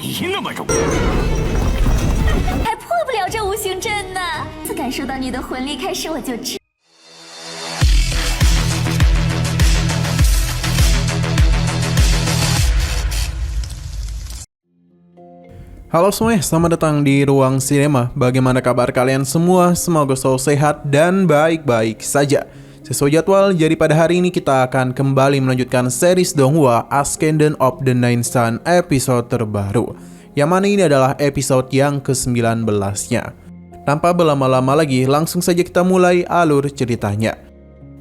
赢那么容易？还破不了这无形阵呢。自感受到你的魂力开始，我就知。Halo semuanya, selamat datang di Ruang Sinema. Bagaimana kabar kalian semua? Semoga selalu sehat dan baik-baik saja. Sesuai jadwal, jadi pada hari ini kita akan kembali melanjutkan series Donghua Ascendant of the Nine Sun episode terbaru. Yang mana ini adalah episode yang ke-19-nya. Tanpa berlama-lama lagi, langsung saja kita mulai alur ceritanya.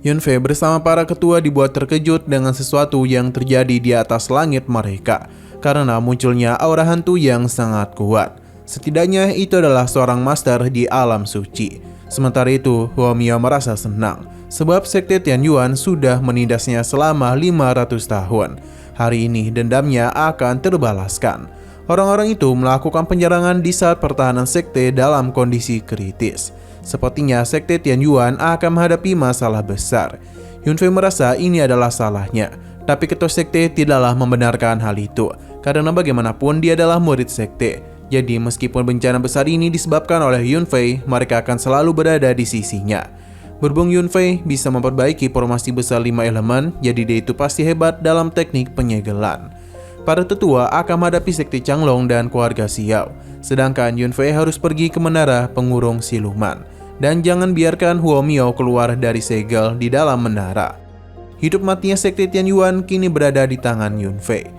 Yunfei bersama para ketua dibuat terkejut dengan sesuatu yang terjadi di atas langit mereka. Karena munculnya aura hantu yang sangat kuat. Setidaknya itu adalah seorang master di alam suci. Sementara itu, Huomio merasa senang. Sebab Sekte Tianyuan sudah menindasnya selama 500 tahun. Hari ini dendamnya akan terbalaskan. Orang-orang itu melakukan penyerangan di saat pertahanan sekte dalam kondisi kritis. Sepertinya Sekte Tianyuan akan menghadapi masalah besar. Yunfei merasa ini adalah salahnya. Tapi ketua sekte tidaklah membenarkan hal itu. Karena bagaimanapun dia adalah murid sekte. Jadi meskipun bencana besar ini disebabkan oleh Yunfei, mereka akan selalu berada di sisinya. Berhubung Yunfei bisa memperbaiki formasi besar 5 elemen, jadi dia itu pasti hebat dalam teknik penyegelan. Para tetua akan menghadapi sekte Changlong dan keluarga Xiao. Sedangkan Yunfei harus pergi ke menara pengurung siluman. Dan jangan biarkan Huomio keluar dari segel di dalam menara. Hidup matinya sekte Tianyuan kini berada di tangan Yunfei.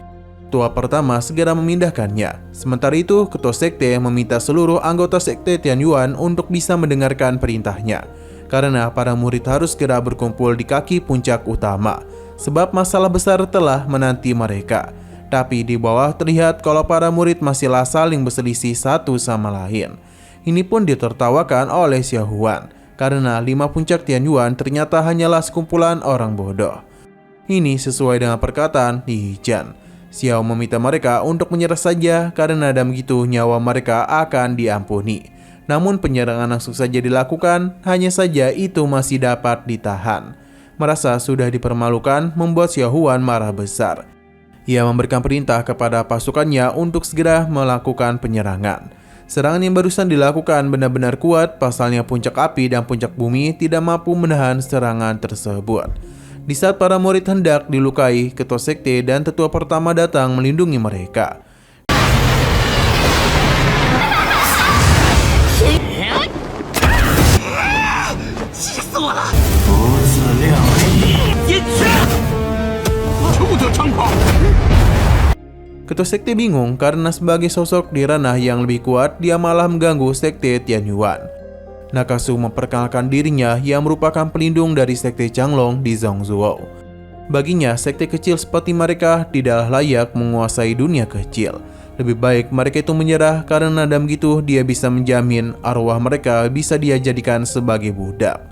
Ketua pertama segera memindahkannya. Sementara itu, ketua sekte meminta seluruh anggota sekte Tianyuan untuk bisa mendengarkan perintahnya. Karena para murid harus segera berkumpul di kaki puncak utama. Sebab masalah besar telah menanti mereka. Tapi di bawah terlihat kalau para murid masihlah saling berselisih satu sama lain. Ini pun ditertawakan oleh Xiao Huan. Karena 5 puncak Tianyuan ternyata hanyalah sekumpulan orang bodoh. Ini sesuai dengan perkataan Li Hijan. Xiao meminta mereka untuk menyerah saja karena dalam begitu nyawa mereka akan diampuni. Namun penyerangan langsung saja dilakukan, hanya saja itu masih dapat ditahan. Merasa sudah dipermalukan membuat Xiao Huan marah besar. Ia memberikan perintah kepada pasukannya untuk segera melakukan penyerangan. Serangan yang barusan dilakukan benar-benar kuat, pasalnya puncak api dan puncak bumi tidak mampu menahan serangan tersebut. Di saat para murid hendak dilukai, ketua sekte dan tetua pertama datang melindungi mereka. Ketua sekte bingung karena sebagai sosok di ranah yang lebih kuat, dia malah mengganggu sekte Tianyuan. Nakasu memperkenalkan dirinya yang merupakan pelindung dari sekte Changlong di Zhongzhou. Baginya, sekte kecil seperti mereka tidaklah layak menguasai dunia kecil. Lebih baik mereka itu menyerah karena dalam gitu dia bisa menjamin arwah mereka bisa dia jadikan sebagai budak.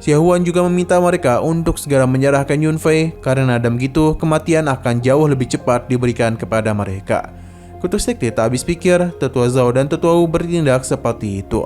Xiao Huan juga meminta mereka untuk segera menyerahkan Yunfei karena dalam gitu kematian akan jauh lebih cepat diberikan kepada mereka. Ketua sekte tak habis pikir, tetua Zhao dan tetua Wu bertindak seperti itu.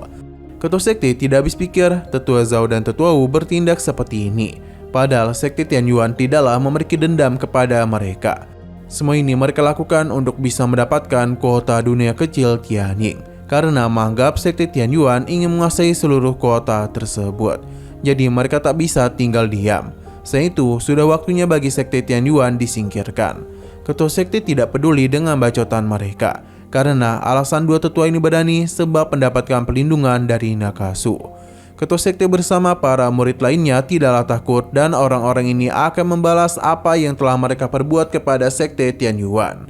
Ketua sekte tidak habis pikir, tetua Zhao dan tetua Wu bertindak seperti ini. Padahal sekte Tianyuan tidaklah memiliki dendam kepada mereka. Semua ini mereka lakukan untuk bisa mendapatkan kuota dunia kecil Tianying. Karena menganggap sekte Tianyuan ingin menguasai seluruh kuota tersebut. Jadi mereka tak bisa tinggal diam. Selain itu, sudah waktunya bagi sekte Tianyuan disingkirkan. Ketua sekte tidak peduli dengan bacotan mereka. Karena alasan dua tetua ini berani sebab mendapatkan perlindungan dari Nakasu. Ketua sekte bersama para murid lainnya tidaklah takut dan orang-orang ini akan membalas apa yang telah mereka perbuat kepada sekte Tianyuan.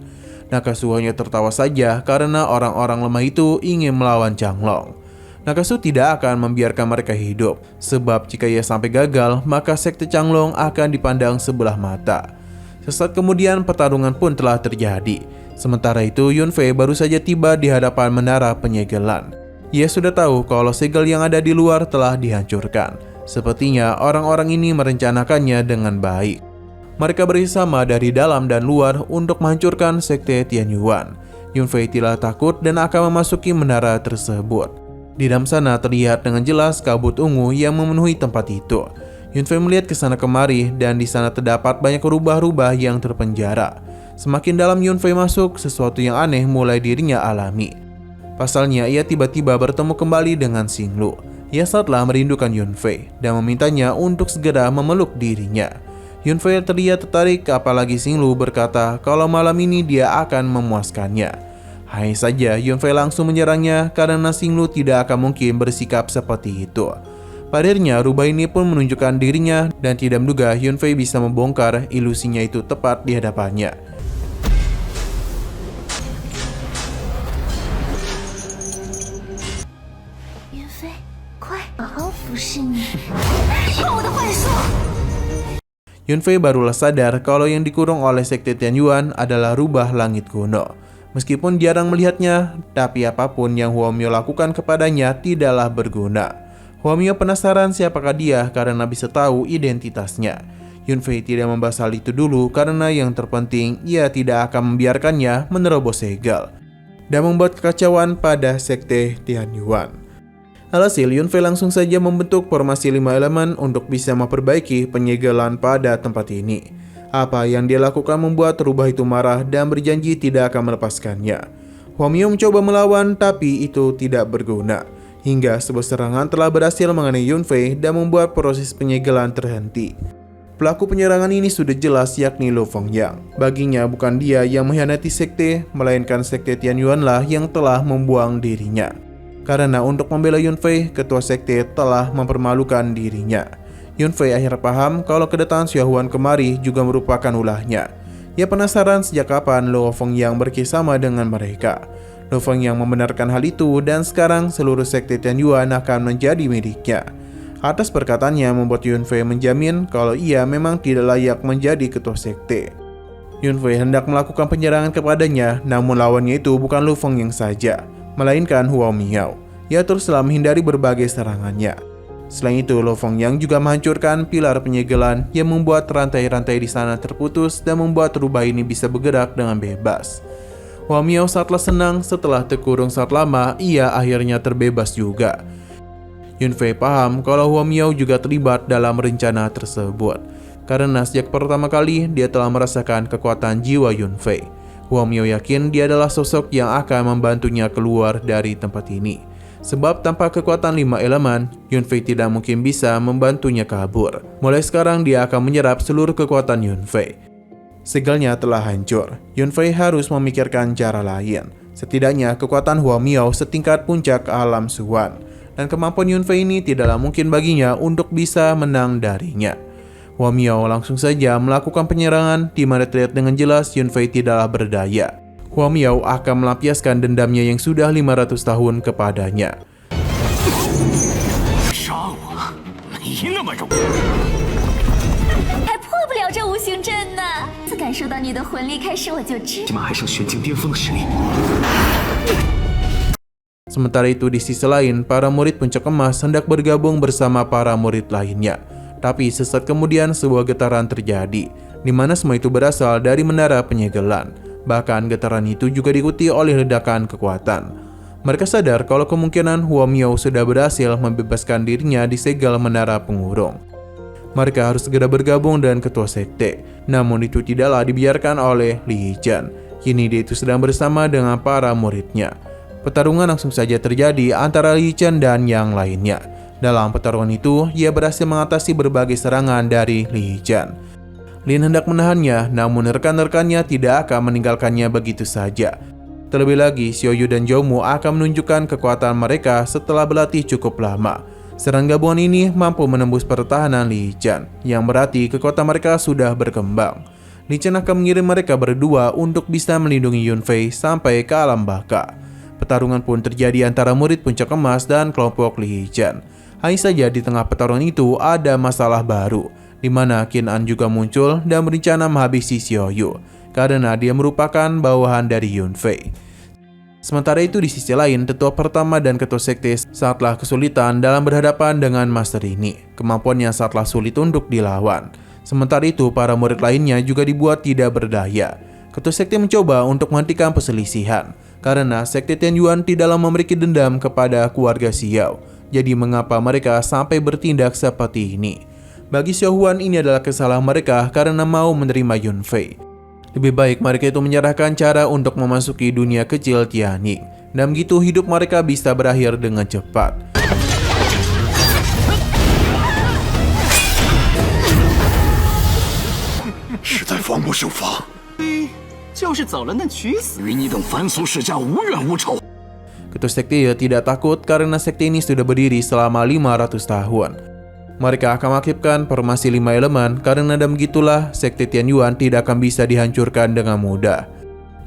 Nakasu hanya tertawa saja karena orang-orang lemah itu ingin melawan Changlong. Nakasu tidak akan membiarkan mereka hidup, sebab jika ia sampai gagal, maka sekte Changlong akan dipandang sebelah mata. Sesaat kemudian pertarungan pun telah terjadi. Sementara itu Yunfei baru saja tiba di hadapan menara penyegelan. Ia sudah tahu kalau segel yang ada di luar telah dihancurkan. Sepertinya orang-orang ini merencanakannya dengan baik. Mereka bersama dari dalam dan luar untuk menghancurkan sekte Tianyuan. Yunfei tidak takut dan akan memasuki menara tersebut. Di dalam sana terlihat dengan jelas kabut ungu yang memenuhi tempat itu. Yunfei melihat ke sana kemari dan di sana terdapat banyak rubah-rubah yang terpenjara. Semakin dalam Yunfei masuk, sesuatu yang aneh mulai dirinya alami. Pasalnya, ia tiba-tiba bertemu kembali dengan Xinglu. Ia saatlah merindukan Yunfei dan memintanya untuk segera memeluk dirinya. Yunfei terlihat tertarik, apalagi Xinglu berkata kalau malam ini dia akan memuaskannya. Hanya saja Yunfei langsung menyerangnya karena Xinglu tidak akan mungkin bersikap seperti itu. Pada akhirnya, rubah ini pun menunjukkan dirinya dan tidak menduga Yunfei bisa membongkar ilusinya itu tepat di hadapannya. Yunfei barulah sadar kalau yang dikurung oleh Sekte Tianyuan adalah rubah langit kuno. Meskipun jarang melihatnya, tapi apapun yang Huomio lakukan kepadanya tidaklah berguna. Huomio penasaran siapakah dia karena bisa tahu identitasnya. Yunfei tidak membahas hal itu dulu karena yang terpenting ia tidak akan membiarkannya menerobos segel dan membuat kekacauan pada Sekte Tianyuan. Alhasil, Yunfei langsung saja membentuk formasi 5 elemen untuk bisa memperbaiki penyegelan pada tempat ini. Apa yang dia lakukan membuat rubah itu marah dan berjanji tidak akan melepaskannya. Huomio mencoba melawan, tapi itu tidak berguna. Hingga sebuah serangan telah berhasil mengenai Yunfei dan membuat proses penyegelan terhenti. Pelaku penyerangan ini sudah jelas, yakni Lu Fengyang. Baginya bukan dia yang mengkhianati sekte, melainkan Sekte Tianyuan lah yang telah membuang dirinya. Karena untuk membela Yunfei, ketua sekte telah mempermalukan dirinya. Yunfei akhirnya paham kalau kedatangan Xiaohuan kemari juga merupakan ulahnya. Ia penasaran sejak kapan Lu Fengyang berkisahsama dengan mereka. Lu Fengyang membenarkan hal itu dan sekarang seluruh Sekte Tianyuan akan menjadi miliknya. Atas perkataannya membuat Yunfei menjamin kalau ia memang tidak layak menjadi ketua sekte. Yunfei hendak melakukan penyerangan kepadanya, namun lawannya itu bukan Lu Fengyang saja, melainkan Huomio. Ia teruslah menghindari berbagai serangannya. Selain itu, Lu Fengyang juga menghancurkan pilar penyegelan yang membuat rantai-rantai di sana terputus dan membuat rubah ini bisa bergerak dengan bebas. Huomio saatlah senang setelah terkurung saat lama, ia akhirnya terbebas juga. Yunfei paham kalau Huomio juga terlibat dalam rencana tersebut, karena sejak pertama kali dia telah merasakan kekuatan jiwa Yunfei. Huomio yakin dia adalah sosok yang akan membantunya keluar dari tempat ini. Sebab tanpa kekuatan 5 elemen, Yunfei tidak mungkin bisa membantunya kabur. Mulai sekarang dia akan menyerap seluruh kekuatan Yunfei. Segelnya telah hancur. Yunfei harus memikirkan cara lain. Setidaknya kekuatan Huomio setingkat puncak alam Suan. Dan kemampuan Yunfei ini tidaklah mungkin baginya untuk bisa menang darinya. Huomio langsung saja melakukan penyerangan di mana terlihat dengan jelas Yunfei tidaklah berdaya. Huomio akan melampiaskan dendamnya yang sudah 500 tahun kepadanya. Sementara itu di sisi lain, para murid puncak emas hendak bergabung bersama para murid lainnya. Tapi sesaat kemudian sebuah getaran terjadi, di mana semua itu berasal dari menara penyegelan. Bahkan getaran itu juga diikuti oleh ledakan kekuatan. Mereka sadar kalau kemungkinan Huomio sudah berhasil membebaskan dirinya di segel menara pengurung. Mereka harus segera bergabung dengan ketua sekte. Namun itu tidaklah dibiarkan oleh Li Yizhan. Kini dia itu sedang bersama dengan para muridnya. Pertarungan langsung saja terjadi antara Li Yizhan dan yang lainnya. Dalam pertarungan itu, ia berhasil mengatasi berbagai serangan dari Li Yizhan. Lin hendak menahannya, namun rekan-rekannya tidak akan meninggalkannya begitu saja. Terlebih lagi, Xiaoyu dan Zhoumu akan menunjukkan kekuatan mereka setelah berlatih cukup lama. Serang gabungan ini mampu menembus pertahanan Li Yizhan, yang berarti kekuatan mereka sudah berkembang. Li Yizhan akan mengirim mereka berdua untuk bisa melindungi Yunfei sampai ke alam baka. Pertarungan pun terjadi antara murid puncak emas dan kelompok Li Yizhan. Hanya saja di tengah pertarungan itu ada masalah baru, di mana Qin An juga muncul dan berencana menghabisi Xiaoyu, karena dia merupakan bawahan dari Yunfei. Sementara itu di sisi lain, tetua pertama dan ketua sekte saatlah kesulitan dalam berhadapan dengan master ini. Kemampuannya saatlah sulit untuk dilawan. Sementara itu, para murid lainnya juga dibuat tidak berdaya. Ketua sekte mencoba untuk menghentikan perselisihan, karena Sekte Tianyuan tidaklah memiliki dendam kepada keluarga Xiao. Jadi mengapa mereka sampai bertindak seperti ini? Bagi Xiaohuan ini adalah kesalahan mereka karena mau menerima Yunfei. Lebih baik mereka itu menyerahkan cara untuk memasuki dunia kecil Tianying, dan begitu hidup mereka bisa berakhir dengan cepat. 实在防不胜防。 就是走了那取死。 与你等凡俗世家无冤无仇。 Ketua sekte tidak takut karena sekte ini sudah berdiri selama 500 tahun. Mereka akan mengaktifkan formasi 5 elemen karena dan begitulah sekte Tianyuan tidak akan bisa dihancurkan dengan mudah.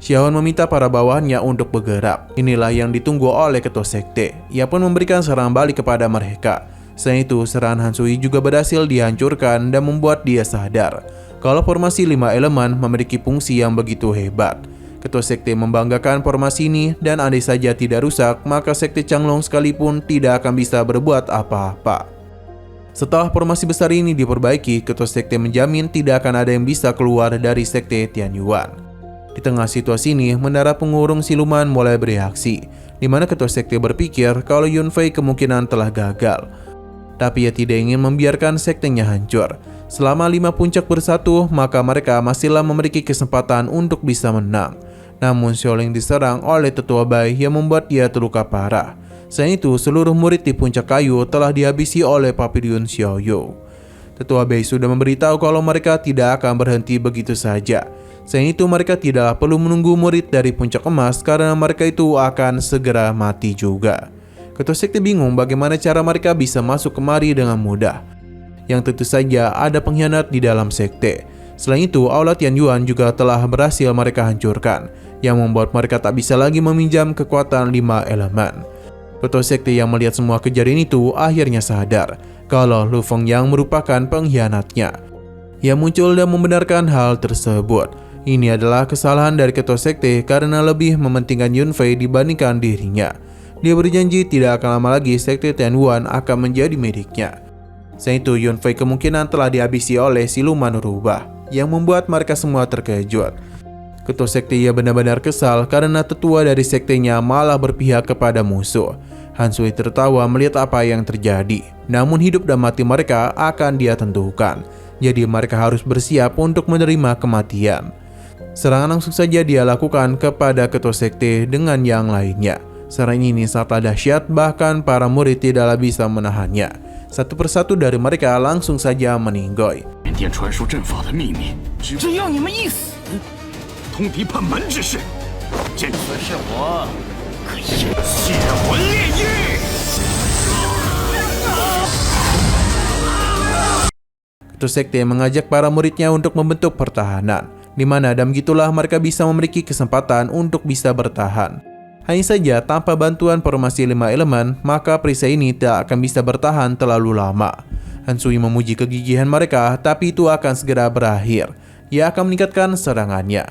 Xiaohan meminta para bawahannya untuk bergerak. Inilah yang ditunggu oleh ketua sekte. Ia pun memberikan serangan balik kepada mereka. Selain itu, serangan Han Sui juga berhasil dihancurkan dan membuat dia sadar kalau formasi 5 elemen memiliki fungsi yang begitu hebat. Ketua sekte membanggakan formasi ini dan andai saja tidak rusak, maka sekte Changlong sekalipun tidak akan bisa berbuat apa-apa. Setelah formasi besar ini diperbaiki, ketua sekte menjamin tidak akan ada yang bisa keluar dari sekte Tianyuan. Di tengah situasi ini, menara pengurung siluman mulai bereaksi, di mana ketua sekte berpikir kalau Yunfei kemungkinan telah gagal. Tapi ia tidak ingin membiarkan sektenya hancur. Selama 5 puncak bersatu, maka mereka masihlah memiliki kesempatan untuk bisa menang. Namun Xiaoling diserang oleh tetua Bai yang membuat dia terluka parah. Selain itu, seluruh murid di puncak kayu telah dihabisi oleh Papilion Xiaoyu. Tetua Bai sudah memberitahu kalau mereka tidak akan berhenti begitu saja. Selain itu, mereka tidak perlu menunggu murid dari puncak emas karena mereka itu akan segera mati juga. Ketua sekte bingung bagaimana cara mereka bisa masuk kemari dengan mudah. Yang tentu saja ada pengkhianat di dalam sekte. Selain itu, Aula Tianyuan juga telah berhasil mereka hancurkan, yang membuat mereka tak bisa lagi meminjam kekuatan 5 elemen. Ketua sekte yang melihat semua kejadian itu akhirnya sadar kalau Lu Fengyang merupakan pengkhianatnya. Ia muncul dan membenarkan hal tersebut. Ini adalah kesalahan dari ketua sekte karena lebih mementingkan Yunfei dibandingkan dirinya. Dia berjanji tidak akan lama lagi sekte Tianyuan akan menjadi miliknya. Selain itu, Yunfei kemungkinan telah dihabisi oleh siluman rubah, yang membuat mereka semua terkejut. Ketua sekte ia benar-benar kesal karena tetua dari sektenya malah berpihak kepada musuh. Han Sui tertawa melihat apa yang terjadi, namun hidup dan mati mereka akan dia tentukan. Jadi mereka harus bersiap untuk menerima kematian. Serangan langsung saja dia lakukan kepada ketua sekte dengan yang lainnya. Serangan ini sangatlah dahsyat, bahkan para murid tidaklah bisa menahannya. Satu persatu dari mereka langsung saja meninggoy. 缅甸传输阵法的秘密，只要你们一死， 通敌叛门之事，这可是我可以血魂炼狱。 Ketua sekte mengajak para muridnya untuk membentuk pertahanan, di mana dan begitulah mereka bisa memiliki kesempatan untuk bisa bertahan. Hanya saja tanpa bantuan formasi 5 elemen, maka perisai ini tak akan bisa bertahan terlalu lama. Han Sui memuji kegigihan mereka, tapi itu akan segera berakhir. Ia akan meningkatkan serangannya.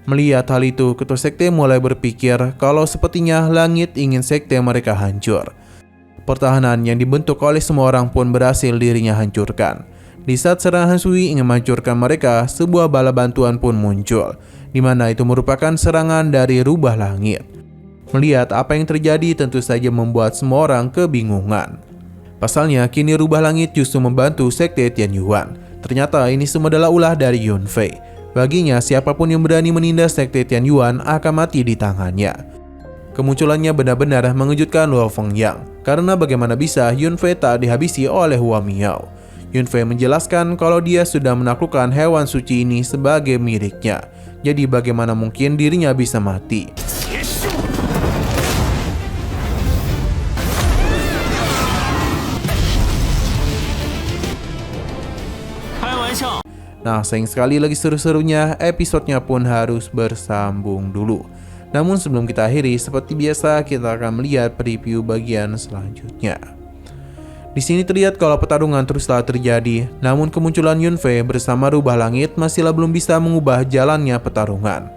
Melihat hal itu, ketua sekte mulai berpikir kalau sepertinya langit ingin sekte mereka hancur. Pertahanan yang dibentuk oleh semua orang pun berhasil dirinya hancurkan. Di saat serangan Han Sui ingin menghancurkan mereka, sebuah bala bantuan pun muncul, di mana itu merupakan serangan dari rubah langit. Melihat apa yang terjadi tentu saja membuat semua orang kebingungan. Pasalnya, kini rubah langit justru membantu sekte Tianyuan. Ternyata ini semua adalah ulah dari Yunfei. Baginya, siapapun yang berani menindas sekte Tianyuan akan mati di tangannya. Kemunculannya benar-benar mengejutkan Lu Fengyang, karena bagaimana bisa Yunfei tak dihabisi oleh Hua Miao. Yunfei menjelaskan kalau dia sudah menaklukkan hewan suci ini sebagai miliknya. Jadi bagaimana mungkin dirinya bisa mati? Nah, sayang sekali lagi seru-serunya, episodenya pun harus bersambung dulu. Namun sebelum kita akhiri, seperti biasa kita akan melihat preview bagian selanjutnya. Di sini terlihat kalau pertarungan teruslah terjadi, namun kemunculan Yunfei bersama rubah langit masihlah belum bisa mengubah jalannya pertarungan.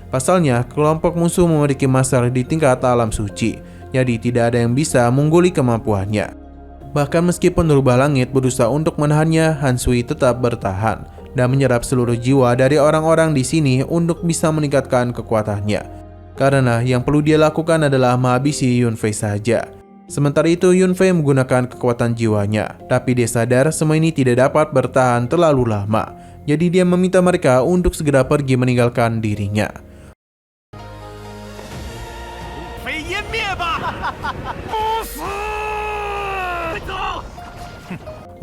Pasalnya, kelompok musuh memiliki masalah di tingkat alam suci, jadi tidak ada yang bisa mengungguli kemampuannya. Bahkan meskipun rubah langit berusaha untuk menahannya, Han Sui tetap bertahan dan menyerap seluruh jiwa dari orang-orang di sini untuk bisa meningkatkan kekuatannya. Karena yang perlu dia lakukan adalah menghabisi Yunfei saja. Sementara itu, Yunfei menggunakan kekuatan jiwanya, tapi dia sadar semua ini tidak dapat bertahan terlalu lama. Jadi dia meminta mereka untuk segera pergi meninggalkan dirinya. 非湮灭吧！不死！快走！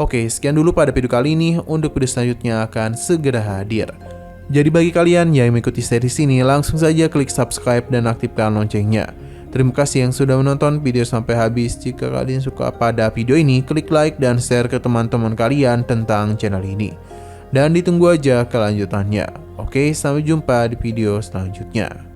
Oke, sekian dulu pada video kali ini. Untuk video selanjutnya akan segera hadir. Jadi bagi kalian yang mengikuti series ini, langsung saja klik subscribe dan aktifkan loncengnya. Terima kasih yang sudah menonton video sampai habis. Jika kalian suka pada video ini, klik like dan share ke teman-teman kalian tentang channel ini. Dan ditunggu aja kelanjutannya. Oke, sampai jumpa di video selanjutnya.